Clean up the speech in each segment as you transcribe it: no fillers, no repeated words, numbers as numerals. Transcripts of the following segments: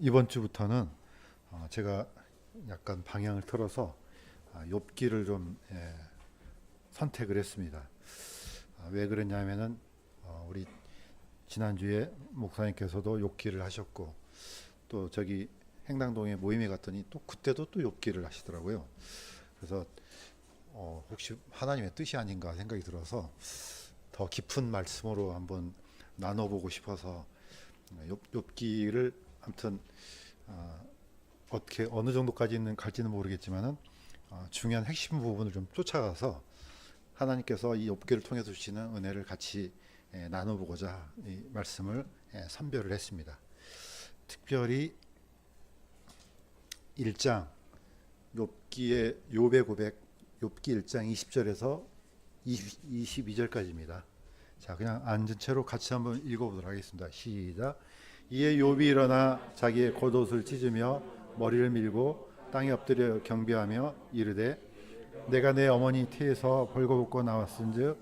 이번 주부터는 제가 약간 방향을 틀어서 욥기를 좀 선택을 했습니다. 왜 그랬냐면은 우리 지난주에 목사님께서도 욥기를 하셨고 또 저기 행당동에 모임에 갔더니 또 그때도 또 욥기를 하시더라고요. 그래서 혹시 하나님의 뜻이 아닌가 생각이 들어서 더 깊은 말씀으로 한번 나눠보고 싶어서 욥기를 아무튼 어떻게 어느 정도까지는 갈지는 모르겠지만은 중요한 핵심 부분을 좀 쫓아가서 하나님께서 이 욥기를 통해서 주시는 은혜를 같이 나눠보고자 이 말씀을 선별을 했습니다. 특별히 1장 욥기의 욥의 고백 욥기 1장 20절에서 22절까지입니다. 자, 그냥 앉은 채로 같이 한번 읽어보도록 하겠습니다. 시작. 이에 욥이 일어나 자기의 겉옷을 찢으며 머리를 밀고 땅에 엎드려 경배하며 이르되 내가 내 어머니 태에서 벌거벗고 나왔은즉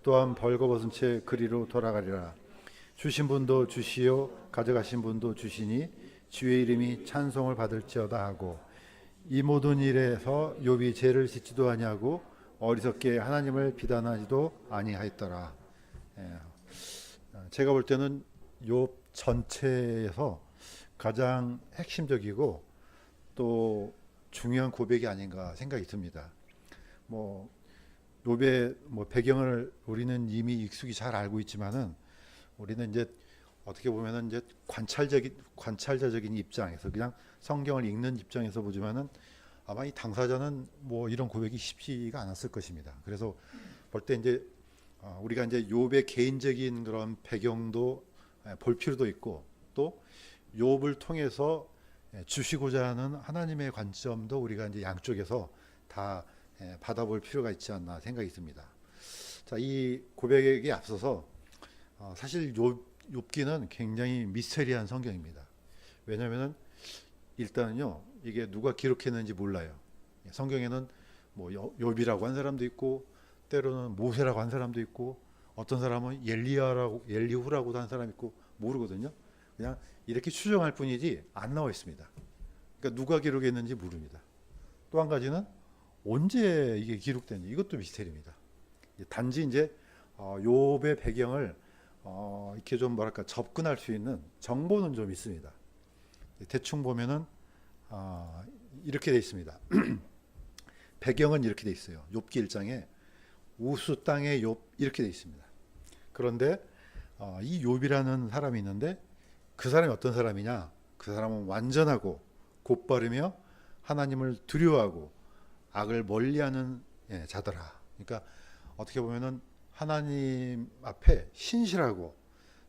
또한 벌거벗은 채 그리로 돌아가리라. 주신 분도 주시오 가져가신 분도 주시니 주의 이름이 찬송을 받을지어다 하고 이 모든 일에서 욥이 죄를 짓지도 아니하고 어리석게 하나님을 비난하지도 아니하였더라. 제가 볼 때는 욥 전체에서 가장 핵심적이고 또 중요한 고백이 아닌가 생각이 듭니다. 뭐 욥의 배경을 우리는 이미 익숙히 잘 알고 있지만은 우리는 이제 어떻게 보면은 이제 관찰자적인 입장에서 그냥 성경을 읽는 입장에서 보지만은 아마 이 당사자는 뭐 이런 고백이 쉽지가 않았을 것입니다. 그래서 볼 때 이제 우리가 이제 욥의 개인적인 그런 배경도 볼 필요도 있고 또 욥을 통해서 주시고자 하는 하나님의 관점도 우리가 이제 양쪽에서 다 받아볼 필요가 있지 않나 생각이 듭니다. 자, 이 고백에 앞서서 사실 욥기는 굉장히 미스테리한 성경입니다. 왜냐하면은 일단은요 이게 누가 기록했는지 몰라요. 성경에는 뭐 욥이라고 한 사람도 있고 때로는 모세라고 한 사람도 있고 어떤 사람은 엘리후라고도 한 사람 있고 모르거든요. 그냥 이렇게 추정할 뿐이지 안 나와 있습니다. 그러니까 누가 기록했는지 모릅니다. 또 한 가지는 언제 이게 기록됐는지 이것도 미스테리입니다. 단지 이제 욥의 배경을 이렇게 좀 뭐랄까 접근할 수 있는 정보는 좀 있습니다. 대충 보면은 이렇게 돼 있습니다. 배경은 이렇게 돼 있어요. 욥기 1장에 우수 땅의 욥 이렇게 돼 있습니다. 그런데 이 욥이라는 사람이 있는데 그 사람이 어떤 사람이냐? 그 사람은 완전하고 곧바르며 하나님을 두려워하고 악을 멀리하는 자더라. 그러니까 어떻게 보면은 하나님 앞에 신실하고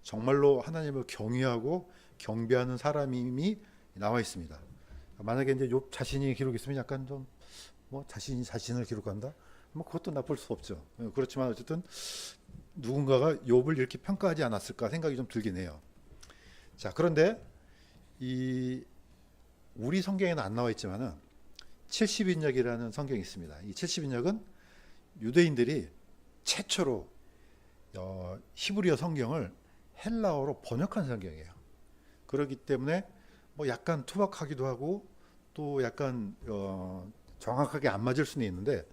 정말로 하나님을 경외하고 경배하는 사람이 나와 있습니다. 만약에 이제 욥 자신이 기록했으면 약간 좀 뭐 자신이 자신을 기록한다? 뭐 그것도 나쁠 수 없죠. 그렇지만 어쨌든 누군가가 욥을 이렇게 평가하지 않았을까 생각이 좀 들긴 해요. 자, 그런데 이 우리 성경에는 안 나와 있지만은 70인역이라는 성경이 있습니다. 이 70인역은 유대인들이 최초로 히브리어 성경을 헬라어로 번역한 성경이에요. 그렇기 때문에 뭐 약간 투박하기도 하고 또 약간 정확하게 안 맞을 수는 있는데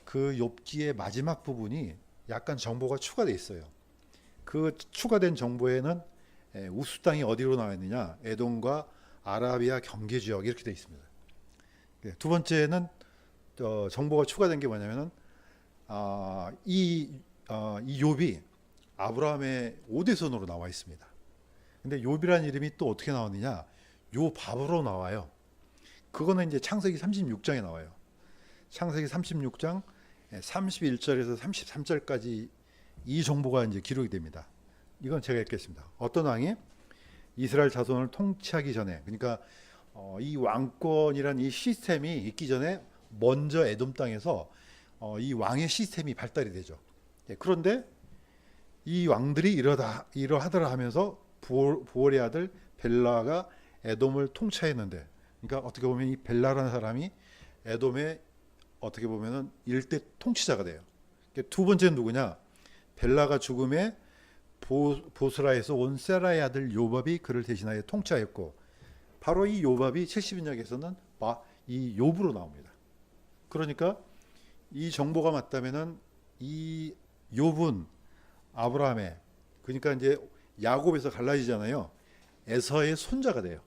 그 욥기의 마지막 부분이 약간 정보가 추가되어 있어요. 그 추가된 정보에는 우스 땅이 어디로 나와 있느냐? 에돔과 아라비아 경계 지역 이렇게 되어 있습니다. 두 번째는 정보가 추가된 게 뭐냐면은 이 욥이 아브라함의 오대손으로 나와 있습니다. 근데 욥이라는 이름이 또 어떻게 나왔느냐? 요밥으로 나와요. 그거는 이제 창세기 36장에 나와요. 창세기 36장 31절에서 33절까지 이 정보가 이제 기록이 됩니다. 이건 제가 읽겠습니다. 어떤 왕이 이스라엘 자손을 통치하기 전에, 그러니까 이 왕권이란 이 시스템이 있기 전에 먼저 에돔 땅에서 이 왕의 시스템이 발달이 되죠. 그런데 이 왕들이 이러하더라 하면서 부올의 아들 벨라가 에돔을 통치했는데, 그러니까 어떻게 보면 이 벨라라는 사람이 에돔의 어떻게 보면은 일대 통치자가 돼요. 두 번째는 누구냐? 벨라가 죽음에 보스라에서 온 세라의 아들 요밥이 그를 대신하여 통치하였고, 바로 이 요밥이 70인역에서는 이 욥으로 나옵니다. 그러니까 이 정보가 맞다면은 이 욥은 아브라함의, 그러니까 이제 야곱에서 갈라지잖아요. 에서의 손자가 돼요.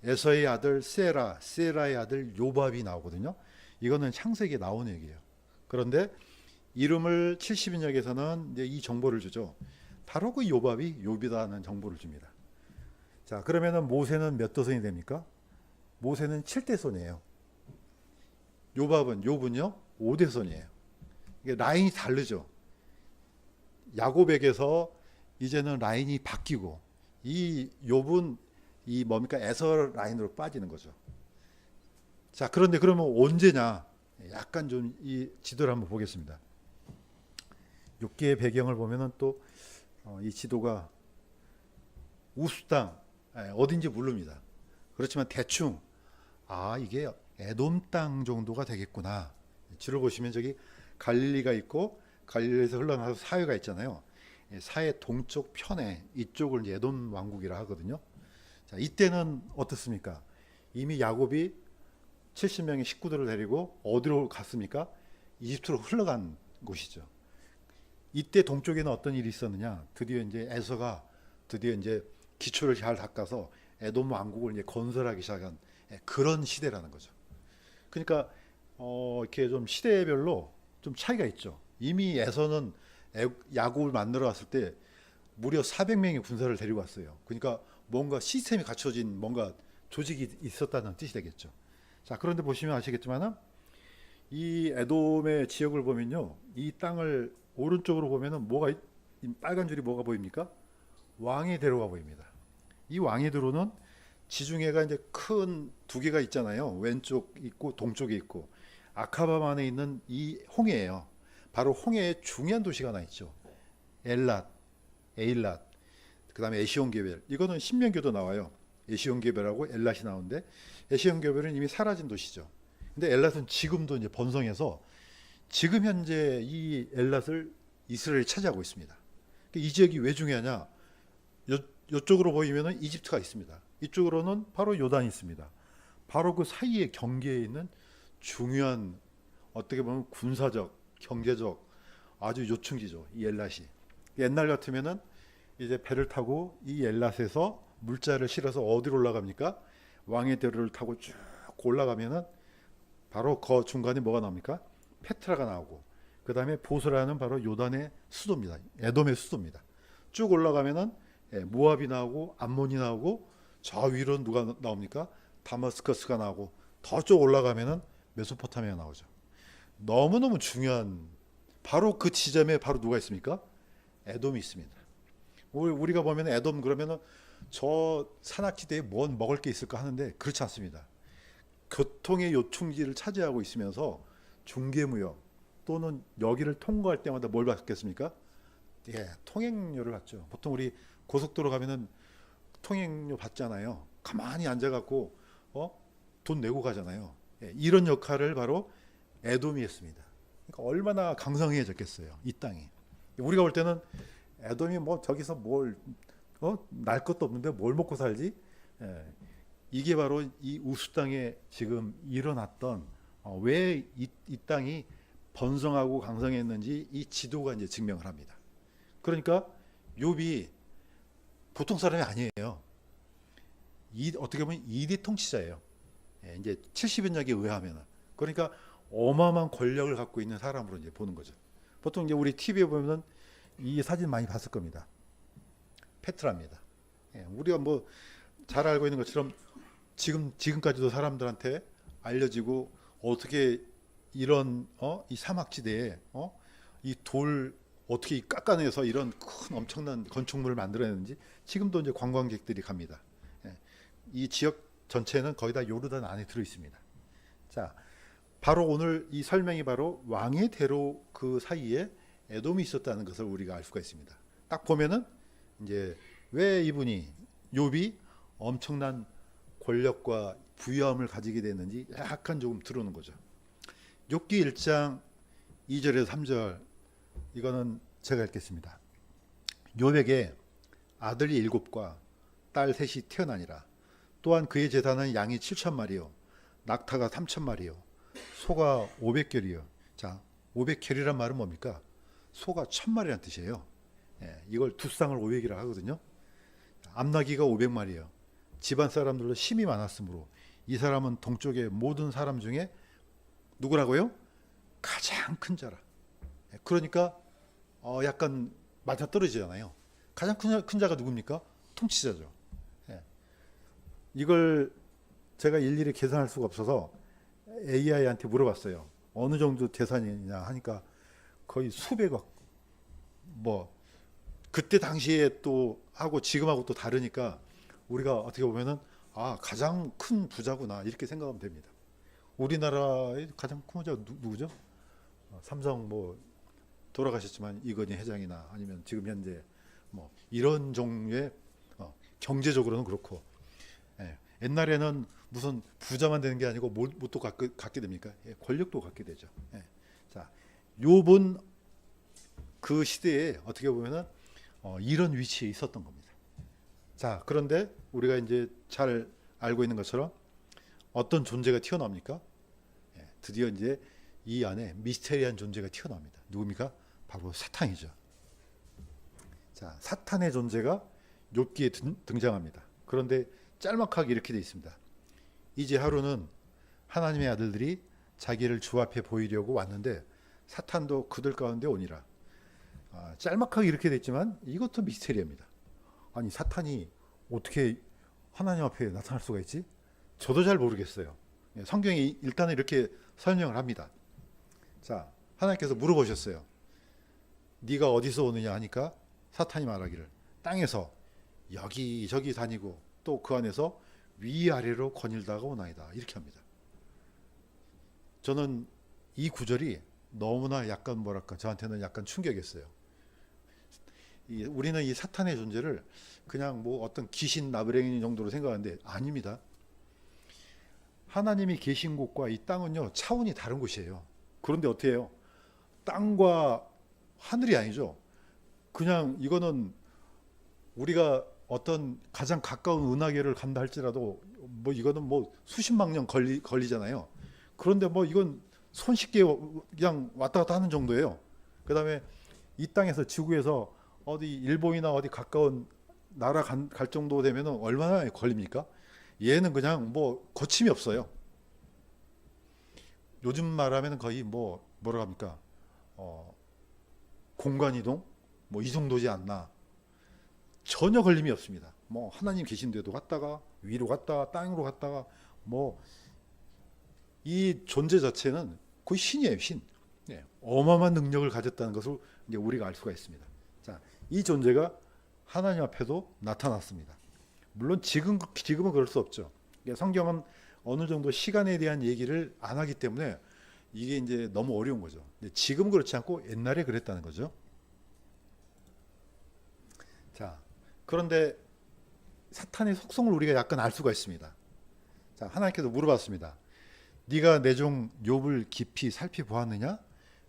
에서의 아들 세라, 세라의 아들 요밥이 나오거든요. 이거는 창세기에 나오는 얘기예요. 그런데 이름을 70인역에서는 이제 이 정보를 주죠. 바로 그 요밥이 욥이다는 정보를 줍니다. 자, 그러면은 모세는 몇 도선이 됩니까? 모세는 7대손이에요. 욥은요 5대손이에요. 이게 라인이 다르죠. 야곱에게서 이제는 라인이 바뀌고 이 욥은 이 뭡니까 에서 라인으로 빠지는 거죠. 자, 그런데 그러면 언제냐? 약간 좀 이 지도를 한번 보겠습니다. 6개의 배경을 보면은 또 이 지도가 우스 땅 어딘지 모릅니다. 그렇지만 대충 이게 에돔 땅 정도가 되겠구나. 지로 보시면 저기 갈릴리가 있고 갈릴리에서 흘러나와서 사해가 있잖아요. 사해 동쪽 편에 이쪽을 이제 에돔 왕국이라 하거든요. 자, 이때는 어떻습니까? 이미 야곱이 70명의 식구들을 데리고 어디로 갔습니까? 이집트로 흘러간 곳이죠. 이때 동쪽에는 어떤 일이 있었느냐? 드디어 이제 에서가 드디어 이제 기초를 잘 닦아서 에돔 왕국을 이제 건설하기 시작한 그런 시대라는 거죠. 그러니까 이렇게 좀 시대별로 좀 차이가 있죠. 이미 에서는 야곱을 만들어 왔을 때 무려 400명의 군사를 데리고 왔어요. 그러니까 뭔가 시스템이 갖춰진 뭔가 조직이 있었다는 뜻이 되겠죠. 자, 그런데 보시면 아시겠지만 이 에돔의 지역을 보면요, 이 땅을 오른쪽으로 보면은 뭐가 이 빨간 줄이 뭐가 보입니까? 왕의 대로가 보입니다. 이 왕의 대로는 지중해가 이제 큰 두 개가 있잖아요. 왼쪽 있고 동쪽에 있고 아카바만에 있는 이 홍해예요. 바로 홍해에 중요한 도시가 하나 있죠. 엘랏, 에일랏, 그다음에 에시온게벨. 이거는 신명기도 나와요. 에시온게벨하고 엘랏이 나오는데 에시온게벨은 이미 사라진 도시죠. 근데 엘랏은 지금도 이제 번성해서 지금 현재 이 엘랏을 이스라엘이 차지하고 있습니다. 이 지역이 왜 중요하냐? 이쪽으로 보이면은 이집트가 있습니다. 이쪽으로는 바로 요단이 있습니다. 바로 그 사이에 경계에 있는 중요한 어떻게 보면 군사적, 경제적 아주 요충지죠. 이 엘랏이. 옛날 같으면은 이제 배를 타고 이 엘랏에서 물자를 실어서 어디로 올라갑니까? 왕의 대로를 타고 쭉 올라가면은 바로 그 중간에 뭐가 나옵니까? 페트라가 나오고 그 다음에 보스라는 바로 요단의 수도입니다. 에돔의 수도입니다. 쭉 올라가면은 모압이 나오고 암몬이 나오고 저 위로 누가 나옵니까? 다마스커스가 나오고 더 쭉 올라가면은 메소포타미아 나오죠. 너무너무 중요한 바로 그 지점에 바로 누가 있습니까? 에돔이 있습니다. 우리가 보면 에돔 그러면은 저 산악지대에 뭔 먹을 게 있을까 하는데 그렇지 않습니다. 교통의 요충지를 차지하고 있으면서 중개무역 또는 여기를 통과할 때마다 뭘 받겠습니까? 통행료를 받죠. 보통 우리 고속도로 가면은 통행료 받잖아요. 가만히 앉아갖고 돈 내고 가잖아요. 이런 역할을 바로 에돔이 했습니다. 그러니까 얼마나 강성해졌겠어요, 이 땅이. 우리가 볼 때는 에돔이 뭐 저기서 뭘 날 것도 없는데 뭘 먹고 살지? 이게 바로 이 우스 땅에 지금 일어났던 왜 이 땅이 번성하고 강성했는지 이 지도가 이제 증명을 합니다. 그러니까 욥이 보통 사람이 아니에요. 어떻게 보면 2대 통치자예요. 이제 70인역에 의하면 그러니까 어마어마한 권력을 갖고 있는 사람으로 이제 보는 거죠. 보통 이제 우리 TV에 보면은 이 사진 많이 봤을 겁니다. 페트라입니다. 우리가 뭐 잘 알고 있는 것처럼 지금까지도 사람들한테 알려지고 어떻게 이런 이 사막지대에 이 돌 어떻게 깎아내서 이런 큰 엄청난 건축물을 만들어내는지 지금도 이제 관광객들이 갑니다. 이 지역 전체는 거의 다 요르단 안에 들어 있습니다. 자, 바로 오늘 이 설명이 바로 왕의 대로 그 사이에 에돔이 있었다는 것을 우리가 알 수가 있습니다. 딱 보면은 이제 왜 이분이 욥이 엄청난 권력과 부유함을 가지게 됐는지 약간 조금 들어오는 거죠. 욥기 1장 2절에서 3절 이거는 제가 읽겠습니다. 욥에게 아들이 7과 딸 3이 태어나니라. 또한 그의 재단은 양이 7천 마리요, 낙타가 3천 마리요, 소가 500결이요. 자, 500결이란 말은 뭡니까? 소가 1,000마리란 뜻이에요. 예, 이걸 두 쌍을 500이라 하거든요. 암나귀가 500마리요. 집안 사람들로 힘이 많았으므로 이 사람은 동쪽의 모든 사람 중에 누구라고요? 가장 큰 자라. 예, 그러니까 약간 맞아떨어지잖아요. 가장 큰 자가 누굽니까? 통치자죠. 예, 이걸 제가 일일이 계산할 수가 없어서 AI한테 물어봤어요. 어느 정도 재산이냐 하니까 거의 수백억. 뭐 그때 당시에 또 하고 지금하고 또 다르니까 우리가 어떻게 보면은 가장 큰 부자구나 이렇게 생각하면 됩니다. 우리나라의 가장 큰 부자가 누구죠? 삼성 뭐 돌아가셨지만 이건희 회장이나 아니면 지금 현재 뭐 이런 종류의 경제적으로는 그렇고, 예, 옛날에는 무슨 부자만 되는 게 아니고 뭣도 갖게 됩니까? 예, 권력도 갖게 되죠. 예. 자, 욥은 그 시대에 어떻게 보면은 이런 위치에 있었던 겁니다. 자, 그런데 우리가 이제 잘 알고 있는 것처럼 어떤 존재가 튀어나옵니까? 예, 드디어 이제 이 안에 미스테리한 존재가 튀어나옵니다. 누굽니까? 바로 사탄이죠. 자, 사탄의 존재가 욥기에 등장합니다. 그런데 짤막하게 이렇게 되어 있습니다. 이제 하루는 하나님의 아들들이 자기를 주 앞에 보이려고 왔는데 사탄도 그들 가운데 오니라. 짤막하게 이렇게 됐지만 이것도 미스테리입니다. 아니, 사탄이 어떻게 하나님 앞에 나타날 수가 있지? 저도 잘 모르겠어요. 성경이 일단은 이렇게 설명을 합니다. 자, 하나님께서 물어보셨어요. 네가 어디서 오느냐 하니까 사탄이 말하기를 땅에서 여기저기 다니고 또 그 안에서 위아래로 거닐다가 오나이다. 이렇게 합니다. 저는 이 구절이 너무나 약간 뭐랄까 저한테는 약간 충격이었어요. 우리는 이 사탄의 존재를 그냥 뭐 어떤 귀신 나부랭이 정도로 생각하는데 아닙니다. 하나님이 계신 곳과 이 땅은요 차원이 다른 곳이에요. 그런데 어떻게 해요? 땅과 하늘이 아니죠. 그냥 이거는 우리가 어떤 가장 가까운 은하계를 간다 할지라도 뭐 이거는 뭐 수십만 년 걸리잖아요. 그런데 뭐 이건 손쉽게 그냥 왔다 갔다 하는 정도예요. 그 다음에 이 땅에서 지구에서 어디 일본이나 어디 가까운 나라 갈 정도 되면 얼마나 걸립니까? 얘는 그냥 뭐 거침이 없어요. 요즘 말하면 거의 뭐라고 합니까? 공간이동? 뭐 이 정도지 않나. 전혀 걸림이 없습니다. 뭐 하나님 계신 데도 갔다가 위로 갔다가 땅으로 갔다가 뭐 이 존재 자체는 거의 신이에요, 신. 네, 어마어마한 능력을 가졌다는 것을 이제 우리가 알 수가 있습니다. 자, 이 존재가 하나님 앞에도 나타났습니다. 물론 지금은 그럴 수 없죠. 성경은 어느 정도 시간에 대한 얘기를 안 하기 때문에 이게 이제 너무 어려운 거죠. 근데 지금은 그렇지 않고 옛날에 그랬다는 거죠. 자, 그런데 사탄의 속성을 우리가 약간 알 수가 있습니다. 자, 하나님께서 물어봤습니다. 네가 내 종 욥을 깊이 살피보았느냐?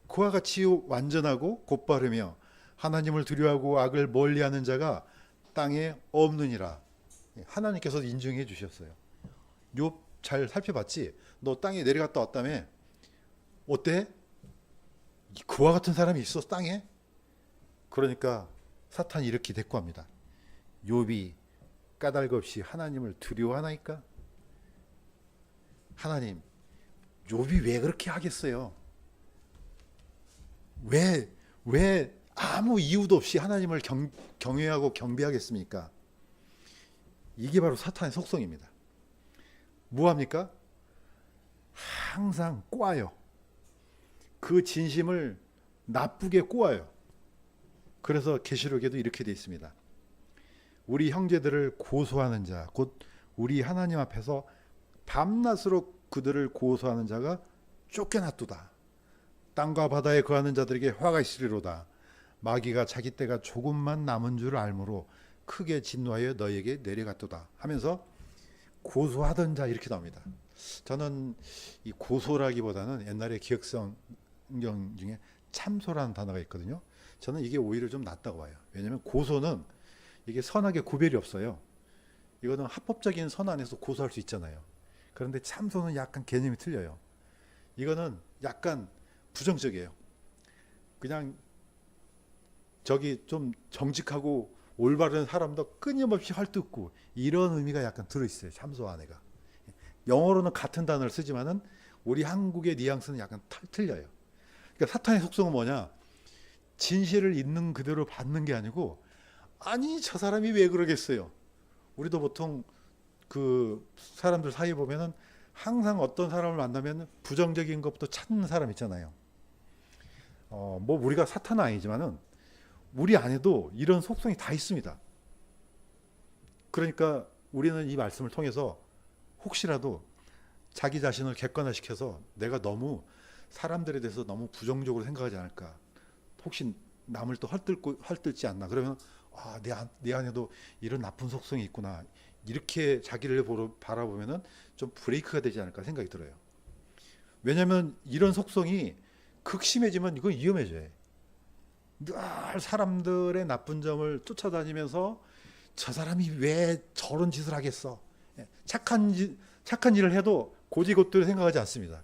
그와 같이 완전하고 곧바르며 하나님을 두려워하고 악을 멀리하는 자가 땅에 없느니라. 하나님께서 인정해 주셨어요. 욥 잘 살펴봤지? 너 땅에 내려갔다 왔다며? 어때? 그와 같은 사람이 있어 땅에? 그러니까 사탄이 이렇게 대꾸합니다. 욥이 까닭 없이 하나님을 두려워하나이까? 하나님, 욥이 왜 그렇게 하겠어요? 왜 아무 이유도 없이 하나님을 경외하고 경배하겠습니까? 이게 바로 사탄의 속성입니다. 뭐합니까? 항상 꼬아요. 그 진심을 나쁘게 꼬아요. 그래서 계시록에도 이렇게 되어 있습니다. 우리 형제들을 고소하는 자, 곧 우리 하나님 앞에서 밤낮으로 그들을 고소하는 자가 쫓겨났도다. 땅과 바다에 거하는 자들에게 화가 있으리로다. 마귀가 자기 때가 조금만 남은 줄 알므로 크게 진노하여 너에게 내려갔도다 하면서 고소하던 자 이렇게 나옵니다. 저는 이 고소라기보다는 옛날에 기억성경 중에 참소라는 단어가 있거든요. 저는 이게 오히려 좀 낫다고 봐요. 왜냐하면 고소는 이게 선악의 구별이 없어요. 이거는 합법적인 선안에서 고소할 수 있잖아요. 그런데 참소는 약간 개념이 틀려요. 이거는 약간 부정적이에요. 그냥 저기 좀 정직하고 올바른 사람도 끊임없이 헐뜯고 이런 의미가 약간 들어있어요. 참소 안에가. 영어로는 같은 단어를 쓰지만은 우리 한국의 뉘앙스는 약간 틀려요. 그러니까 사탄의 속성은 뭐냐? 진실을 있는 그대로 받는 게 아니고 아니 저 사람이 왜 그러겠어요. 우리도 보통 그 사람들 사이에 보면은 항상 어떤 사람을 만나면 부정적인 것부터 찾는 사람 있잖아요. 뭐 우리가 사탄은 아니지만은 우리 안에도 이런 속성이 다 있습니다. 그러니까 우리는 이 말씀을 통해서 혹시라도 자기 자신을 객관화시켜서 내가 너무 사람들에 대해서 너무 부정적으로 생각하지 않을까. 혹시 남을 또 헐뜯지 않나. 그러면 내 안에도 이런 나쁜 속성이 있구나. 이렇게 자기를 바라보면은 좀 브레이크가 되지 않을까 생각이 들어요. 왜냐하면 이런 속성이 극심해지면 이건 위험해져요. 늘 사람들의 나쁜 점을 쫓아다니면서 저 사람이 왜 저런 짓을 하겠어. 착한 일을 해도 고지것대로 생각하지 않습니다.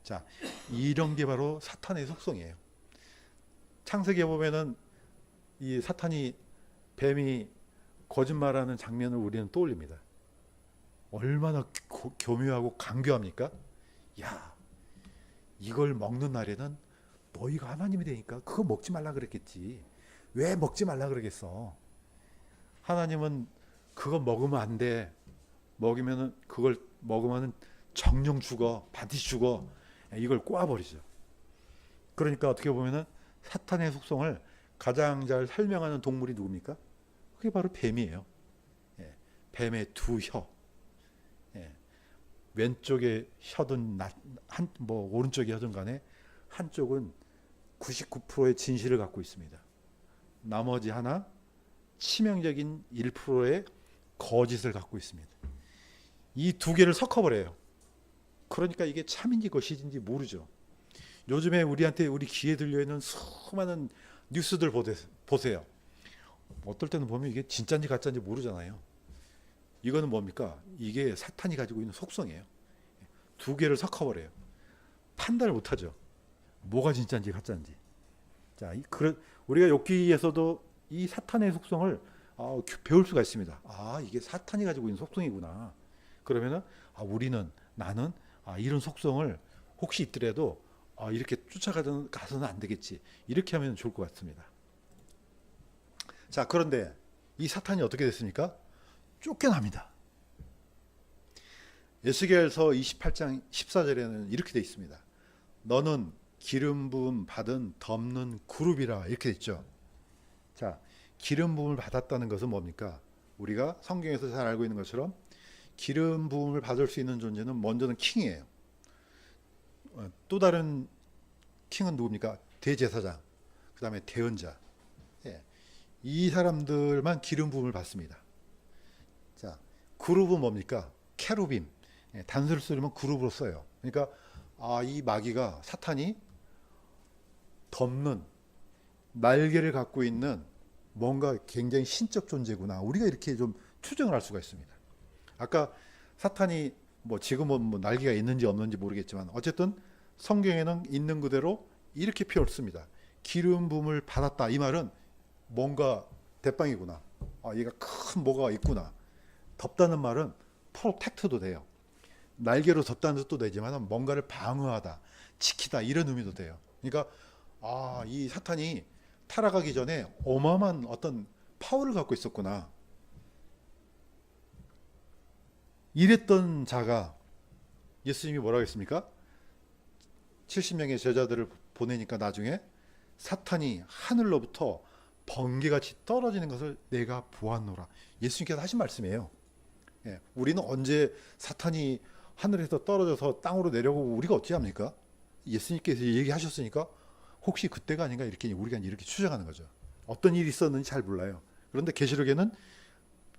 자, 이런 게 바로 사탄의 속성이에요. 창세기에 보면은 이 사탄이 뱀이 거짓말하는 장면을 우리는 떠올립니다. 얼마나 교묘하고 강교합니까? 야, 이걸 먹는 날에는 너희가 하나님이 되니까 그거 먹지 말라 그랬겠지. 왜 먹지 말라 그러겠어? 하나님은 그거 먹으면 안 돼. 먹으면은 그걸 먹으면은 정령 죽어, 반드시 죽어. 이걸 꼬아버리죠. 그러니까 어떻게 보면은 사탄의 속성을 가장 잘 설명하는 동물이 누굽니까? 그게 바로 뱀이에요. 예, 뱀의 두 혀. 예, 왼쪽에 혀든 뭐 오른쪽에 혀든 간에 한쪽은 99%의 진실을 갖고 있습니다. 나머지 하나 치명적인 1%의 거짓을 갖고 있습니다. 이 두 개를 섞어버려요. 그러니까 이게 참인지 거짓인지 모르죠. 요즘에 우리 귀에 들려있는 수많은 뉴스들 보세요. 어떨 때는 보면 이게 진짜인지 가짜인지 모르잖아요. 이거는 뭡니까? 이게 사탄이 가지고 있는 속성이에요. 두 개를 섞어버려요. 판단을 못하죠. 뭐가 진짜인지 가짜인지. 자, 우리가 욥기에서도 이 사탄의 속성을 배울 수가 있습니다. 이게 사탄이 가지고 있는 속성이구나. 그러면은 나는 이런 속성을 혹시 있더라도 이렇게 쫓아가서는 안 되겠지. 이렇게 하면 좋을 것 같습니다. 자, 그런데 이 사탄이 어떻게 됐습니까? 쫓겨납니다. 에스겔서 28장 14절에는 이렇게 되어 있습니다. 너는 기름 부음 받은 덮는 그룹이라 이렇게 있죠. 자, 기름 부음을 받았다는 것은 뭡니까? 우리가 성경에서 잘 알고 있는 것처럼 기름 부음을 받을 수 있는 존재는 먼저는 킹이에요. 또 다른 킹은 누굽니까? 대제사장, 그 다음에 대언자. 예, 이 사람들만 기름 부음을 받습니다. 자, 그룹은 뭡니까? 케루빔. 단수를 쓰려면 그룹으로 써요. 그러니까 이 마귀가 사탄이 덮는 날개를 갖고 있는 뭔가 굉장히 신적 존재구나. 우리가 이렇게 좀 추정을 할 수가 있습니다. 아까 사탄이 지금은 날개가 있는지 없는지 모르겠지만 어쨌든 성경에는 있는 그대로 이렇게 표현을 씁니다. 기름 부음을 받았다. 이 말은 뭔가 대빵이구나. 얘가 큰 뭐가 있구나. 덮다는 말은 프로텍트도 돼요. 날개로 덮다는 뜻도 되지만 뭔가를 방어하다, 지키다 이런 의미도 돼요. 그러니까 이 사탄이 타락하기 전에 어마어마한 어떤 파워를 갖고 있었구나. 이랬던 자가 예수님이 뭐라고 했습니까? 70명의 제자들을 보내니까 나중에 사탄이 하늘로부터 번개같이 떨어지는 것을 내가 보았노라. 예수님께서 하신 말씀이에요. 예, 우리는 언제 사탄이 하늘에서 떨어져서 땅으로 내려오고 우리가 어찌합니까? 예수님께서 얘기하셨으니까 혹시 그때가 아닌가 이렇게 우리가 이렇게 추정하는 거죠. 어떤 일이 있었는지 잘 몰라요. 그런데 계시록에는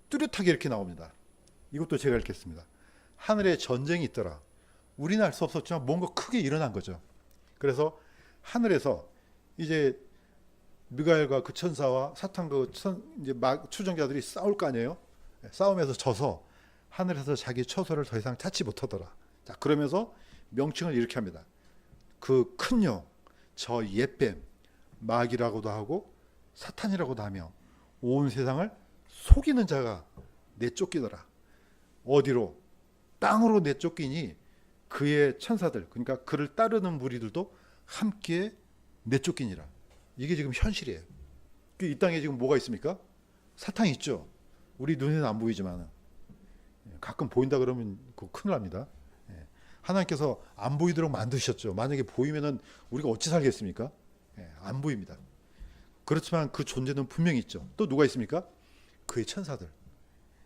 뚜렷하게 이렇게 나옵니다. 이것도 제가 읽겠습니다. 하늘에 전쟁이 있더라. 우리는 알 수 없었지만 뭔가 크게 일어난 거죠. 그래서 하늘에서 이제 미가엘과 그 천사와 사탄 이제 추종자들이 싸울 거 아니에요. 싸움에서 져서 하늘에서 자기 처소를 더 이상 찾지 못하더라. 자, 그러면서 명칭을 이렇게 합니다. 그 큰 영, 저 옛뱀, 마귀라고도 하고 사탄이라고도 하며 온 세상을 속이는 자가 내쫓기더라. 어디로? 땅으로 내쫓기니 그의 천사들, 그러니까 그를 따르는 무리들도 함께 내쫓기니라. 이게 지금 현실이에요. 이 땅에 지금 뭐가 있습니까? 사탄이 있죠. 우리 눈에는 안 보이지만 가끔 보인다 그러면 그거 큰일 납니다. 하나님께서 안 보이도록 만드셨죠. 만약에 보이면은 우리가 어찌 살겠습니까? 안 보입니다. 그렇지만 그 존재는 분명히 있죠. 또 누가 있습니까? 그의 천사들.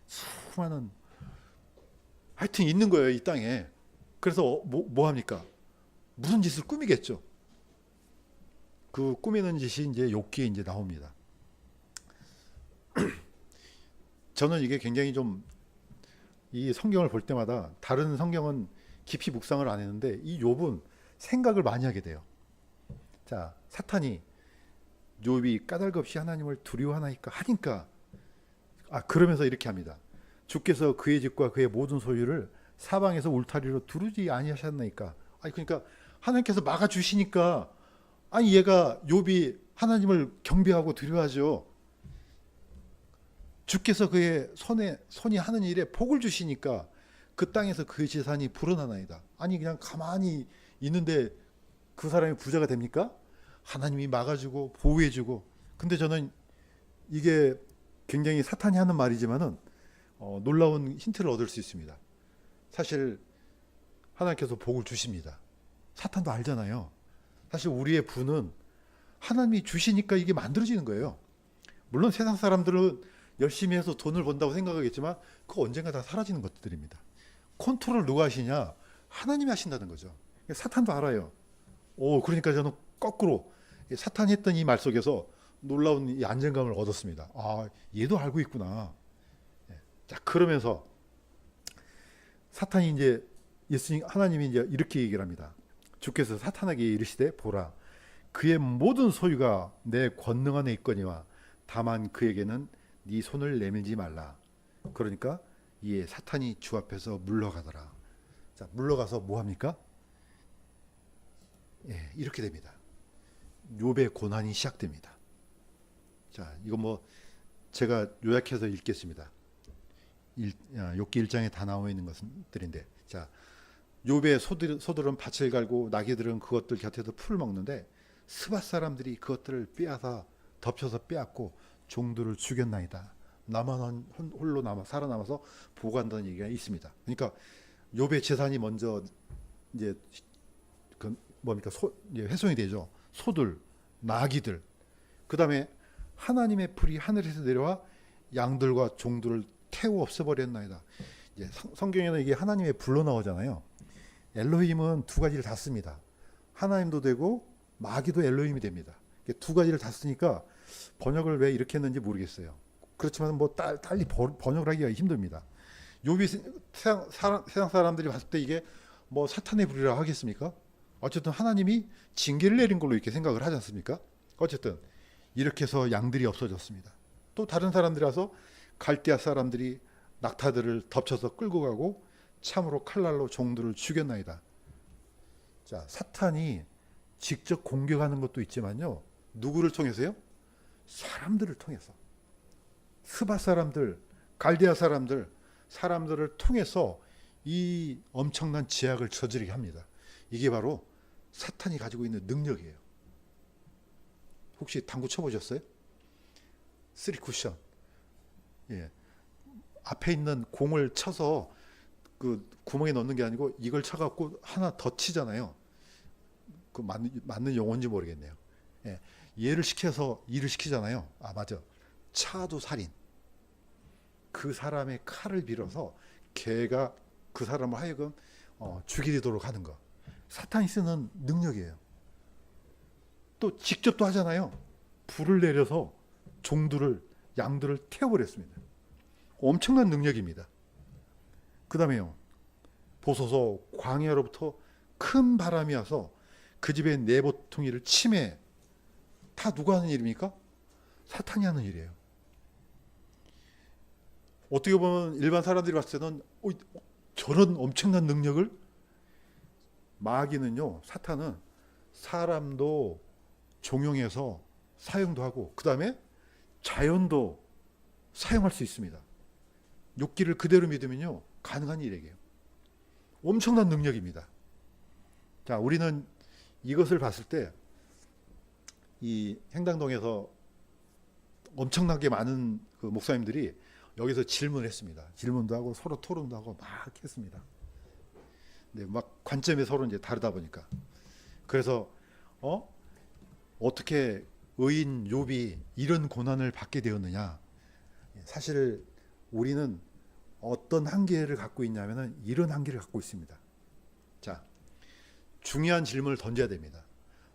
수많은, 하여튼 있는 거예요, 이 땅에. 그래서 뭐 합니까? 무슨 짓을 꾸미겠죠. 그 꾸미는 짓이 이제 욥기에 이제 나옵니다. 저는 이게 굉장히 좀 이 성경을 볼 때마다 다른 성경은 깊이 묵상을 안 했는데 이 욥은 생각을 많이 하게 돼요. 자, 사탄이 욥이 까닭없이 하나님을 두려워하나이까 하니까 그러면서 이렇게 합니다. 주께서 그의 집과 그의 모든 소유를 사방에서 울타리로 두르지 아니하셨나이까. 그러니까 하나님께서 막아 주시니까 얘가 욥이 하나님을 경배하고 두려워하죠. 주께서 그의 손이 하는 일에 복을 주시니까 그 땅에서 그의 재산이 불어나나이다. 그냥 가만히 있는데 그 사람이 부자가 됩니까? 하나님이 막아주고 보호해주고. 근데 저는 이게 굉장히 사탄이 하는 말이지만은 놀라운 힌트를 얻을 수 있습니다. 사실 하나님께서 복을 주십니다. 사탄도 알잖아요. 사실 우리의 부는 하나님이 주시니까 이게 만들어지는 거예요. 물론 세상 사람들은 열심히 해서 돈을 번다고 생각하겠지만 그거 언젠가 다 사라지는 것들입니다. 컨트롤 누가 하시냐? 하나님이 하신다는 거죠. 사탄도 알아요. 그러니까 저는 거꾸로 사탄이 했던 이 말 속에서 놀라운 이 안정감을 얻었습니다. 얘도 알고 있구나. 자, 그러면서 사탄이 이제 하나님이 이제 이렇게 얘기를 합니다. 주께서 사탄에게 이르시되 보라, 그의 모든 소유가 내 권능 안에 있거니와 다만 그에게는 네 손을 내밀지 말라. 그러니까 이에 사탄이 주 앞에서 물러가더라. 자, 물러가서 뭐 합니까? 이렇게 됩니다. 욥의 고난이 시작됩니다. 자, 이거 제가 요약해서 읽겠습니다. 욥기 1장에 다 나와 있는 것들인데, 자, 욥의 소들은 밭을 갈고 나귀들은 그것들 곁에서 풀을 먹는데 스밧 사람들이 그것들을 빼앗아 덮쳐서 빼앗고 종들을 죽였나이다. 나만 홀로 살아남아서 보관한다는 얘기가 있습니다. 그러니까 욥의 재산이 먼저 이제 이제 훼손이 되죠. 소들, 나귀들. 그다음에 하나님의 불이 하늘에서 내려와 양들과 종들을 태워 없애버렸나이다. 이제 성경에는 이게 하나님의 불로 나오잖아요. 엘로힘은 두 가지를 다 씁니다. 하나님도 되고 마귀도 엘로힘이 됩니다. 두 가지를 다 쓰니까 번역을 왜 이렇게 했는지 모르겠어요. 그렇지만 달리 번역을 하기가 힘듭니다. 욥이 세상 사람들이 봤을 때 이게 사탄의 불이라 하겠습니까? 어쨌든 하나님이 징계를 내린 걸로 이렇게 생각을 하지 않습니까? 어쨌든 이렇게 해서 양들이 없어졌습니다. 또 다른 사람들이라서 갈대아 사람들이 낙타들을 덮쳐서 끌고 가고 참으로 칼날로 종들을 죽였나이다. 자, 사탄이 직접 공격하는 것도 있지만요. 누구를 통해서요? 사람들을 통해서. 스밧 사람들, 갈대아 사람들을 통해서 이 엄청난 제약을 저지르게 합니다. 이게 바로 사탄이 가지고 있는 능력이에요. 혹시 당구 쳐보셨어요? 3쿠션. 앞에 있는 공을 쳐서 그 구멍에 넣는 게 아니고 이걸 쳐갖고 하나 더 치잖아요. 그 맞는 용어인지 모르겠네요. 얘를 시켜서 일을 시키잖아요. 맞아. 차도 살인. 그 사람의 칼을 빌어서 걔가 그 사람을 하여금 죽이도록 하는 거. 사탄이 쓰는 능력이에요. 또 직접 또 하잖아요. 불을 내려서 양들을 태워버렸습니다. 엄청난 능력입니다. 그 다음에요. 보소서 광야로부터 큰 바람이 와서 그 집의 내보퉁이를 침해. 다 누가 하는 일입니까? 사탄이 하는 일이에요. 어떻게 보면 일반 사람들이 봤을 때는 저런 엄청난 능력을, 마귀는요, 사탄은 사람도 종용해서 사용도 하고 그 다음에 자연도 사용할 수 있습니다. 욥기를 그대로 믿으면요 가능한 일이에요. 엄청난 능력입니다. 자, 우리는 이것을 봤을 때 이 행당동에서 엄청나게 많은 그 목사님들이 여기서 질문을 했습니다. 질문도 하고 서로 토론도 하고 막 했습니다. 네, 막 관점이 서로 이제 다르다 보니까. 그래서 어떻게 의인 욥이 이런 고난을 받게 되었느냐? 사실 우리는 어떤 한계를 갖고 있냐면은 이런 한계를 갖고 있습니다. 자, 중요한 질문을 던져야 됩니다.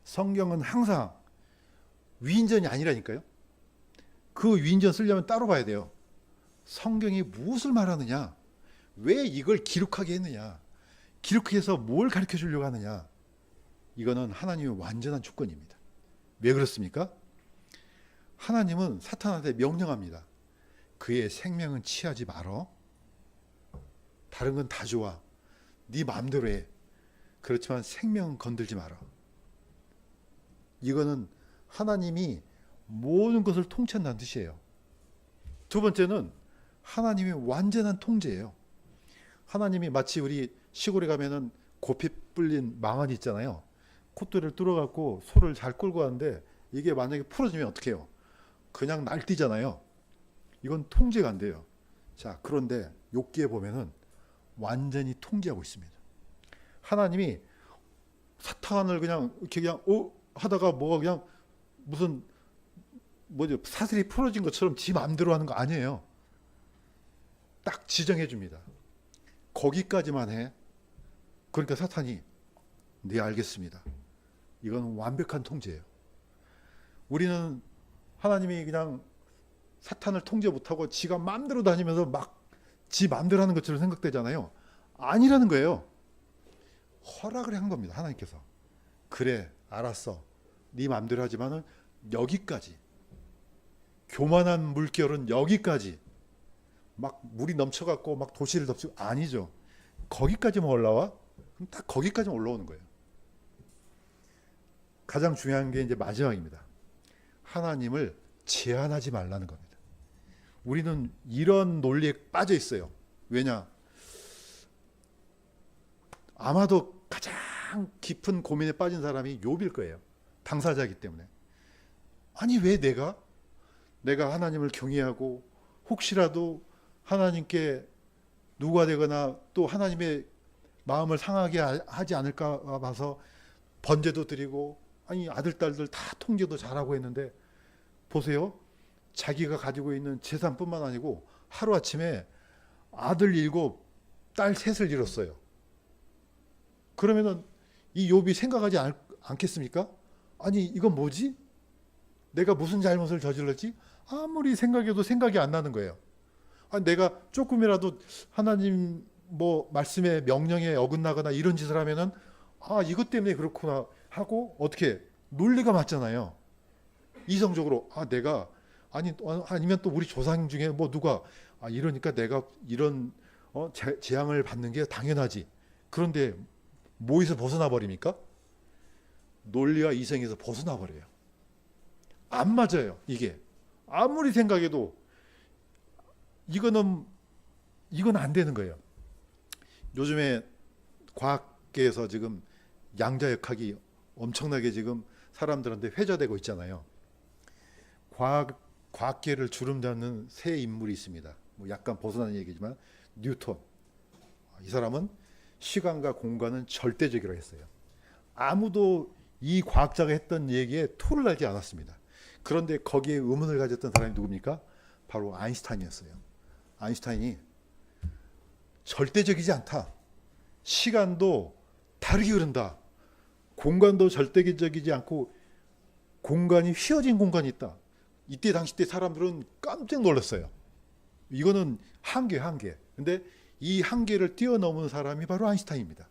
성경은 항상 위인전이 아니라니까요. 그 위인전 쓰려면 따로 봐야 돼요. 성경이 무엇을 말하느냐? 왜 이걸 기록하게 했느냐? 기록해서 뭘 가르쳐 주려고 하느냐? 이거는 하나님의 완전한 주권입니다. 왜 그렇습니까? 하나님은 사탄한테 명령합니다. 그의 생명은 취하지 말어. 다른 건 다 좋아. 네 마음대로 해. 그렇지만 생명은 건들지 마라. 이거는 하나님이 모든 것을 통치한다는 뜻이에요. 두 번째는 하나님의 완전한 통제예요. 하나님이 마치 우리 시골에 가면은 고피 불린 망언이 있잖아요. 콧대를 뚫어갖고 소를 잘 끌고 가는데 이게 만약에 풀어지면 어떻게 해요? 그냥 날뛰잖아요. 이건 통제가 안 돼요. 자, 그런데 욥기에 보면은 완전히 통제하고 있습니다. 하나님이 사탄을 그냥 이렇게 그냥 하다가 뭐가 그냥 무슨 사슬이 풀어진 것처럼 지 마음대로 하는 거 아니에요. 딱 지정해 줍니다. 거기까지만 해. 그러니까 사탄이 네 알겠습니다. 이건 완벽한 통제예요. 우리는 하나님이 그냥 사탄을 통제 못하고 지가 마음대로 다니면서 막 지 마음대로 하는 것처럼 생각되잖아요. 아니라는 거예요. 허락을 한 겁니다. 하나님께서. 그래, 알았어. 네 마음대로 하지만은 여기까지. 교만한 물결은 여기까지. 막 물이 넘쳐갖고 막 도시를 덮치고 아니죠. 거기까지만 올라와? 그럼 딱 거기까지만 올라오는 거예요. 가장 중요한 게 이제 마지막입니다. 하나님을 제한하지 말라는 겁니다. 우리는 이런 논리에 빠져 있어요. 왜냐? 아마도 가장 깊은 고민에 빠진 사람이 욥일 거예요. 당사자이기 때문에. 아니 왜 내가 하나님을 경외하고 혹시라도 하나님께 누가 되거나 또 하나님의 마음을 상하게 하지 않을까 봐서 번제도 드리고 아니 아들 딸들 다 통제도 잘하고 했는데 보세요. 자기가 가지고 있는 재산뿐만 아니고 하루아침에 아들 7, 딸 3을 잃었어요. 그러면은 이 욥이 생각하지 않겠습니까? 아니 이건 뭐지? 내가 무슨 잘못을 저질렀지? 아무리 생각해도 생각이 안 나는 거예요. 아니, 내가 조금이라도 하나님 말씀에 명령에 어긋나거나 이런 짓을 하면은 이것 때문에 그렇구나 하고 어떻게 논리가 맞잖아요. 이성적으로 내가 아니면 또 우리 조상 중에 누가 이러니까 내가 이런 재앙을 받는 게 당연하지. 그런데 뭐에서 벗어나 버립니까? 논리와 이성에서 벗어나 버려요. 안 맞아요. 이게 아무리 생각해도 이건 안 되는 거예요. 요즘에 과학계에서 지금 양자역학이 엄청나게 지금 사람들한테 회자되고 있잖아요. 과학계를 주름잡는 새 인물이 있습니다. 약간 벗어나는 얘기지만 뉴턴. 이 사람은 시간과 공간은 절대적이라고 했어요. 아무도 이 과학자가 했던 얘기에 토를 달지 않았습니다. 그런데 거기에 의문을 가졌던 사람이 누굽니까? 바로 아인슈타인이었어요. 아인슈타인이 절대적이지 않다. 시간도 다르게 흐른다. 공간도 절대적이지 않고 공간이 휘어진 공간이 있다. 이때 당시 때 사람들은 깜짝 놀랐어요. 이거는 한계. 근데 이 한계를 뛰어넘은 사람이 바로 아인슈타인입니다.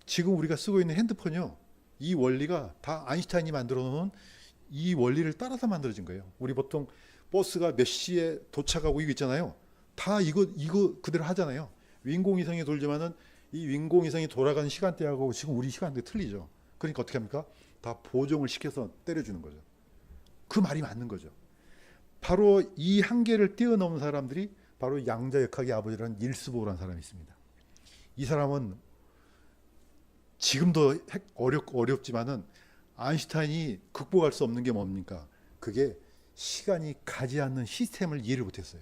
지금 우리가 쓰고 있는 핸드폰이요. 이 원리가 다 아인슈타인이 만들어 놓은 이 원리를 따라서 만들어진 거예요. 우리 보통 버스가 몇 시에 도착하고 이거 있잖아요. 다 이거 그대로 하잖아요. 인공위성이 돌지만은 이 인공위성이 돌아가는 시간대하고 지금 우리 시간대 틀리죠. 그러니까 어떻게 합니까? 다 보정을 시켜서 때려주는 거죠. 그 말이 맞는 거죠. 바로 이 한계를 뛰어넘은 사람들이 바로 양자역학의 아버지라는 닐스 보어라는 사람이 있습니다. 이 사람은 지금도 어렵지만은 아인슈타인이 극복할 수 없는 게 뭡니까? 그게 시간이 가지 않는 시스템을 이해를 못했어요.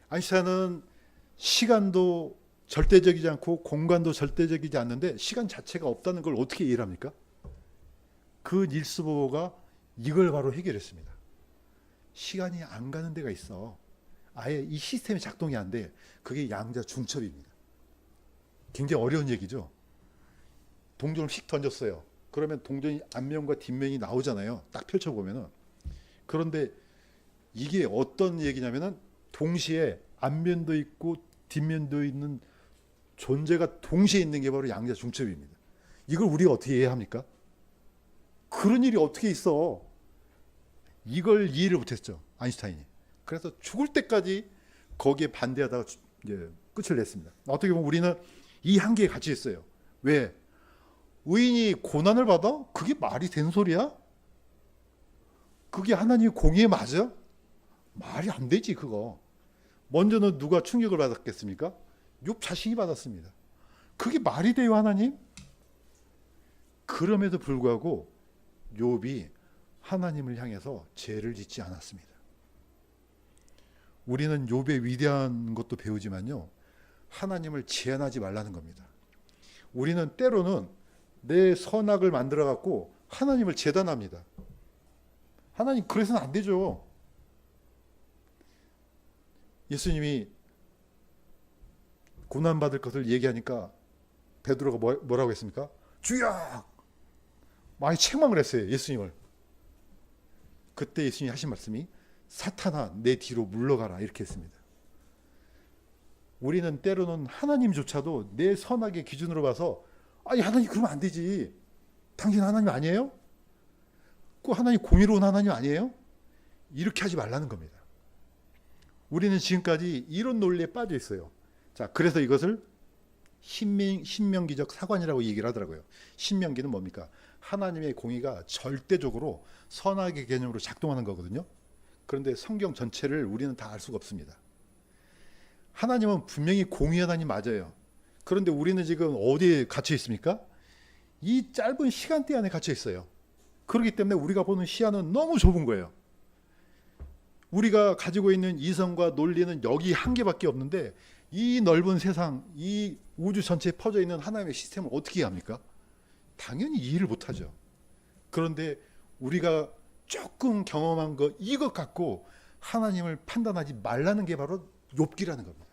아인슈타인은 시간도 절대적이지 않고 공간도 절대적이지 않는데 시간 자체가 없다는 걸 어떻게 이해를 합니까? 그 닐스 보어가 이걸 바로 해결했습니다. 시간이 안 가는 데가 있어. 아예 이 시스템이 작동이 안 돼. 그게 양자 중첩입니다. 굉장히 어려운 얘기죠. 동전을 휙 던졌어요. 그러면 동전이 앞면과 뒷면이 나오잖아요. 딱 펼쳐보면은. 그런데 이게 어떤 얘기냐면은 동시에 앞면도 있고 뒷면도 있는 존재가 동시에 있는 게 바로 양자 중첩입니다. 이걸 우리가 어떻게 이해합니까? 그런 일이 어떻게 있어? 이걸 이해를 못했죠, 아인슈타인이. 그래서 죽을 때까지 거기에 반대하다가 이제 끝을 냈습니다. 어떻게 보면 우리는 이 한계에 갇혀 있어요. 왜? 의인이 고난을 받아? 그게 말이 된 소리야? 그게 하나님의 공의에 맞아? 말이 안 되지, 그거. 먼저는 누가 충격을 받았겠습니까? 욥 자신이 받았습니다. 그게 말이 돼요, 하나님? 그럼에도 불구하고 욥이 하나님을 향해서 죄를 짓지 않았습니다. 우리는 욥의 위대한 것도 배우지만요, 하나님을 제한하지 말라는 겁니다. 우리는 때로는 내 선악을 만들어 갖고 하나님을 재단합니다. 하나님 그래서는 안 되죠. 예수님이 고난받을 것을 얘기하니까 베드로가 뭐라고 했습니까? 주여! 많이 책망을 했어요, 예수님을. 그때 예수님이 하신 말씀이 사탄아 내 뒤로 물러가라 이렇게 했습니다. 우리는 때로는 하나님조차도 내 선악의 기준으로 봐서 아니 하나님 그러면 안 되지. 당신 하나님 아니에요? 그 하나님 공의로운 하나님 아니에요? 이렇게 하지 말라는 겁니다. 우리는 지금까지 이런 논리에 빠져 있어요. 자, 그래서 이것을 신명기적 사관이라고 얘기를 하더라고요. 신명기는 뭡니까? 하나님의 공의가 절대적으로 선악의 개념으로 작동하는 거거든요. 그런데 성경 전체를 우리는 다 알 수가 없습니다. 하나님은 분명히 공의 하나님 맞아요. 그런데 우리는 지금 어디에 갇혀 있습니까? 이 짧은 시간대 안에 갇혀 있어요. 그렇기 때문에 우리가 보는 시야는 너무 좁은 거예요. 우리가 가지고 있는 이성과 논리는 여기 한 개밖에 없는데 이 넓은 세상, 이 우주 전체에 퍼져 있는 하나님의 시스템을 어떻게 합니까? 당연히 이해를 못하죠. 그런데 우리가 조금 경험한 거 이것 갖고 하나님을 판단하지 말라는 게 바로 욥기라는 겁니다.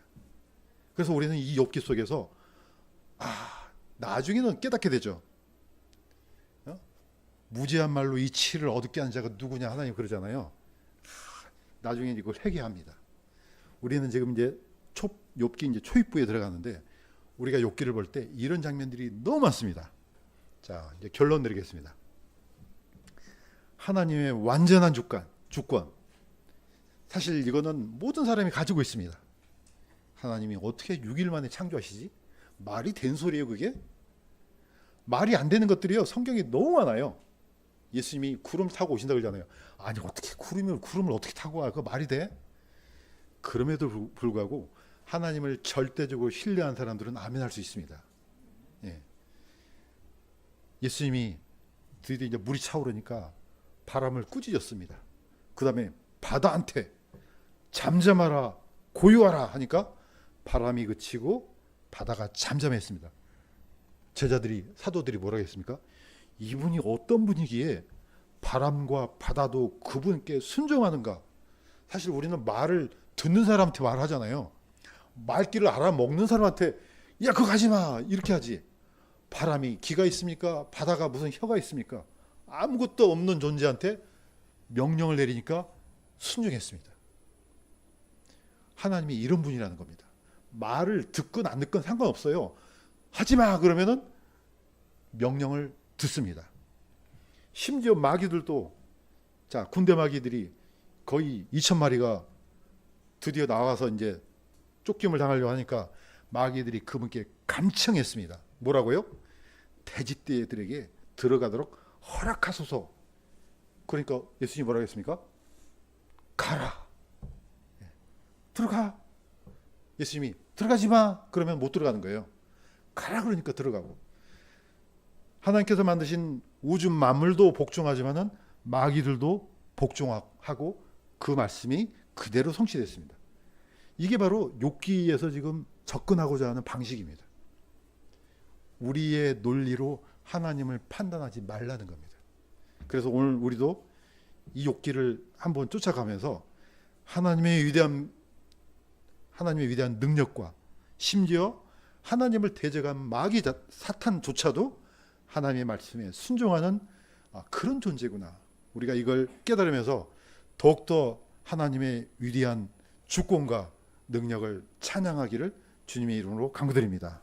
그래서 우리는 이 욥기 속에서 나중에는 깨닫게 되죠. 무지한 말로 이 치를 어둡게 하는 자가 누구냐 하나님 그러잖아요. 나중에 이걸 회개합니다. 우리는 지금 이제 욥기 이제 초입부에 들어가는데 우리가 욥기를 볼 때 이런 장면들이 너무 많습니다. 자, 이제 결론 내리겠습니다. 하나님의 완전한 주권. 사실 이거는 모든 사람이 가지고 있습니다. 하나님이 어떻게 6일 만에 창조하시지? 말이 된 소리예요, 그게? 말이 안 되는 것들이요. 성경에 너무 많아요. 예수님이 구름 타고 오신다고 그러잖아요. 아니 어떻게 구름을 어떻게 타고 와? 그거 말이 돼? 그럼에도 불구하고 하나님을 절대적으로 신뢰한 사람들은 아멘할 수 있습니다. 예. 예수님이 드디어 이제 물이 차오르니까 바람을 꾸짖었습니다. 그 다음에 바다한테 잠잠하라, 고요하라 하니까 바람이 그치고 바다가 잠잠했습니다. 사도들이 뭐라고 했습니까? 이분이 어떤 분이기에 바람과 바다도 그분께 순종하는가? 사실 우리는 말을 듣는 사람한테 말하잖아요. 말귀를 알아먹는 사람한테 야 그거 가지마 이렇게 하지. 바람이 기가 있습니까? 바다가 무슨 혀가 있습니까? 아무것도 없는 존재한테 명령을 내리니까 순종했습니다. 하나님이 이런 분이라는 겁니다. 말을 듣건 안 듣건 상관없어요. 하지마 그러면은 명령을 듣습니다. 심지어 마귀들도 군대 마귀들이 거의 2,000마리가 드디어 나와서 이제 쫓김을 당하려고 하니까 마귀들이 그분께 간청했습니다. 뭐라고요? 돼지떼들에게 들어가도록 허락하소서. 그러니까 예수님이 뭐라고 했습니까? 가라. 들어가. 예수님이 들어가지 마. 그러면 못 들어가는 거예요. 가라 그러니까 들어가고. 하나님께서 만드신 우주 만물도 복종하지만은 마귀들도 복종하고 그 말씀이 그대로 성취됐습니다. 이게 바로 욥기에서 지금 접근하고자 하는 방식입니다. 우리의 논리로 하나님을 판단하지 말라는 겁니다. 그래서 오늘 우리도 이 욥기를 한번 쫓아가면서 하나님의 위대한 능력과 심지어 하나님을 대적한 마귀 사탄조차도 하나님의 말씀에 순종하는 그런 존재구나. 우리가 이걸 깨달으면서 더욱더 하나님의 위대한 주권과 능력을 찬양하기를 주님의 이름으로 간구드립니다.